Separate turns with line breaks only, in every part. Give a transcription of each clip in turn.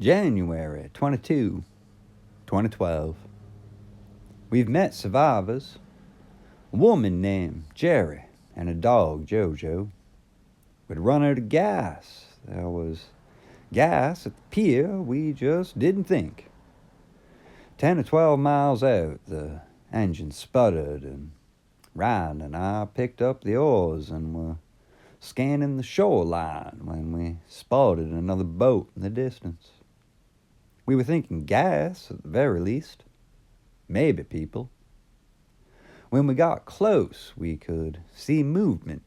January 22, 2012. We've met survivors. A woman named Jerry and a dog, Jojo. We'd run out of gas. There was gas at the pier, we just didn't think. 10 or 12 miles out, the engine sputtered, and Ryan and I picked up the oars and were scanning the shoreline when we spotted another boat in the distance. We were thinking gas, at the very least. Maybe people. When we got close, we could see movement.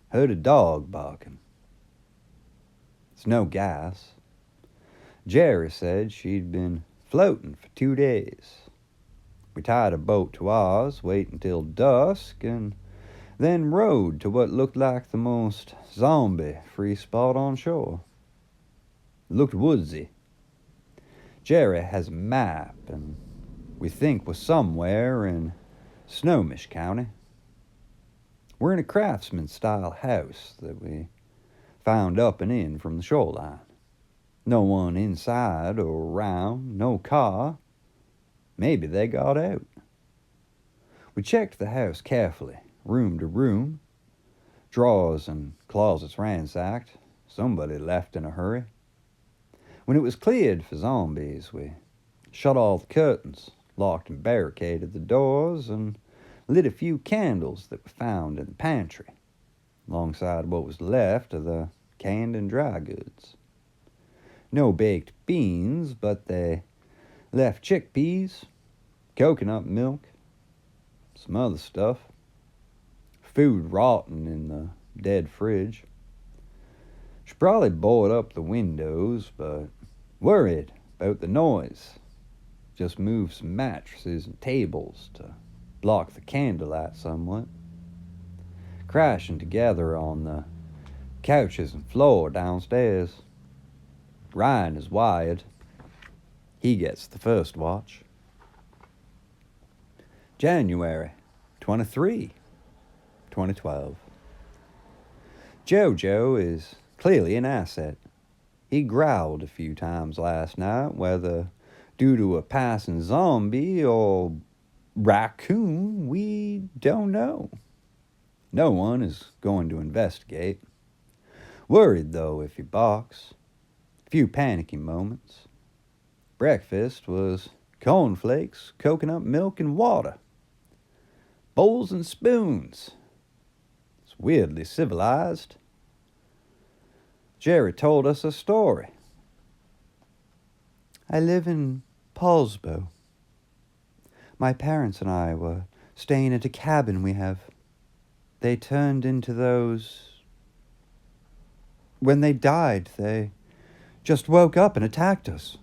Heard a dog barking. It's no gas. Jerry said she'd been floating for 2 days. We tied a boat to ours, waited until dusk, and then rowed to what looked like the most zombie-free spot on shore. It looked woodsy. Jerry has a map, and we think we're somewhere in Snohomish County. We're in a craftsman-style house that we found up and in from the shoreline. No one inside or around, no car. Maybe they got out. We checked the house carefully, room to room. Drawers and closets ransacked. Somebody left in a hurry. When it was cleared for zombies, we shut all the curtains, locked and barricaded the doors, and lit a few candles that were found in the pantry, alongside what was left of the canned and dry goods. No baked beans, but they left chickpeas, coconut milk, some other stuff, food rotten in the dead fridge. She probably boarded up the windows, but worried about the noise. Just moved some mattresses and tables to block the candlelight somewhat. Crashing together on the couches and floor downstairs. Ryan is wired. He gets the first watch. January 23, 2012. Jojo is clearly an asset. He growled a few times last night, whether due to a passing zombie or raccoon, we don't know. No one is going to investigate. Worried, though, if he barks. A few panicky moments. Breakfast was cornflakes, coconut milk, and water. Bowls and spoons. It's weirdly civilized. Jerry told us a story. I live in Paulsbo. My parents and I were staying at a cabin we have. They turned into those... When they died, they just woke up and attacked us.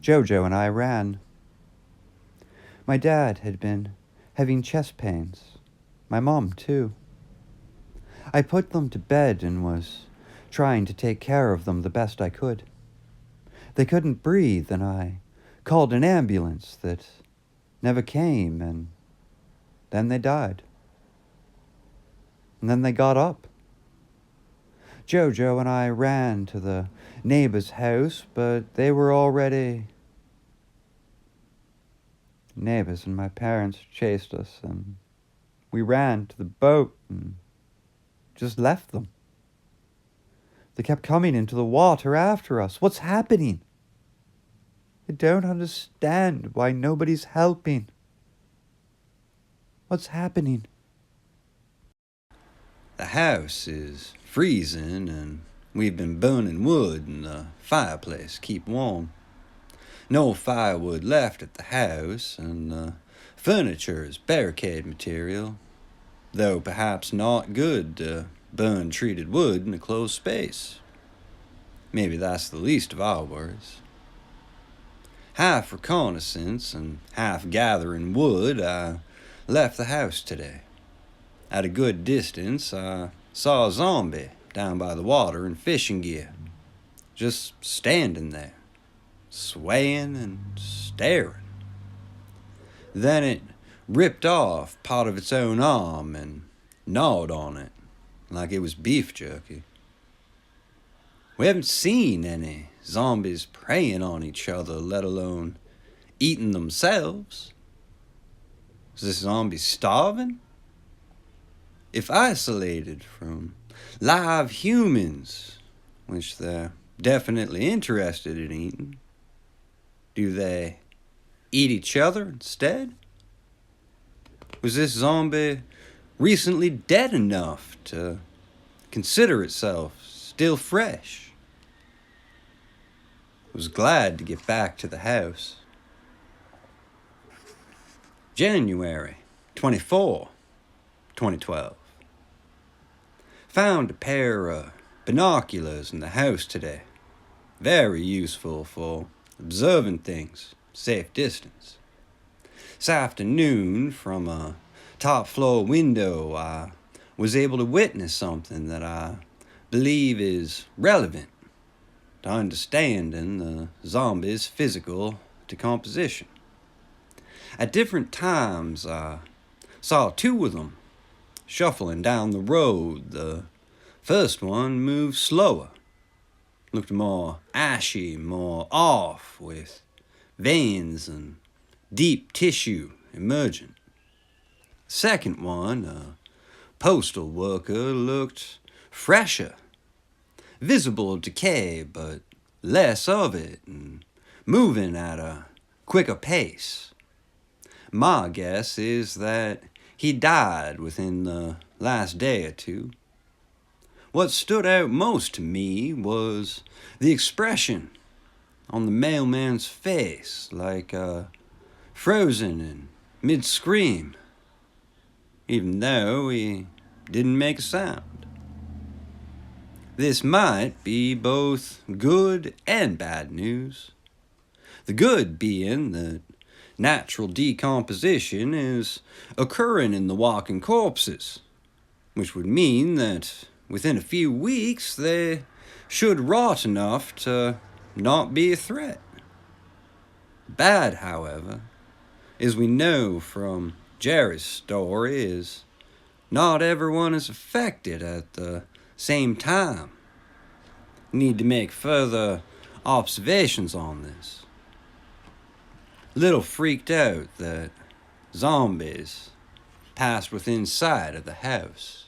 Jojo and I ran. My dad had been having chest pains. My mom, too. I put them to bed and was trying to take care of them the best I could. They couldn't breathe, and I called an ambulance that never came, and then they died. And then they got up. Jojo and I ran to the neighbor's house, but they were already... Neighbors and my parents chased us, and we ran to the boat and just left them. They kept coming into the water after us. What's happening? I don't understand why nobody's helping. What's happening? The house is freezing, and we've been burning wood in the fireplace to keep warm. No firewood left at the house, and the furniture is barricade material, though perhaps not good to burn treated wood in a closed space. Maybe that's the least of our worries. Half reconnaissance and half gathering wood, I left the house today. At a good distance, I saw a zombie down by the water in fishing gear, just standing there, swaying and staring. Then it ripped off part of its own arm and gnawed on it like it was beef jerky. We haven't seen any zombies preying on each other, let alone eating themselves? Is this zombie starving? If isolated from live humans, which they're definitely interested in eating, do they eat each other instead? Was this zombie recently dead enough to consider itself still fresh? Was glad to get back to the house. January 24, 2012. Found a pair of binoculars in the house today. Very useful for observing things, safe distance. This afternoon, from a top floor window, I was able to witness something that I believe is relevant to understanding the zombies' physical decomposition. At different times, I saw two of them shuffling down the road. The first one moved slower, looked more ashy, more off, with veins and deep tissue emergent. The second one, a postal worker, looked fresher, visible decay, but less of it, and moving at a quicker pace. My guess is that he died within the last day or two. What stood out most to me was the expression on the mailman's face, like frozen in mid-scream, even though he didn't make a sound. This might be both good and bad news. The good being that natural decomposition is occurring in the walking corpses, which would mean that within a few weeks they should rot enough to not be a threat. Bad, however, as we know from Jerry's story, is not everyone is affected at the same time. Need to make further observations on this. Little freaked out that zombies passed within sight of the house.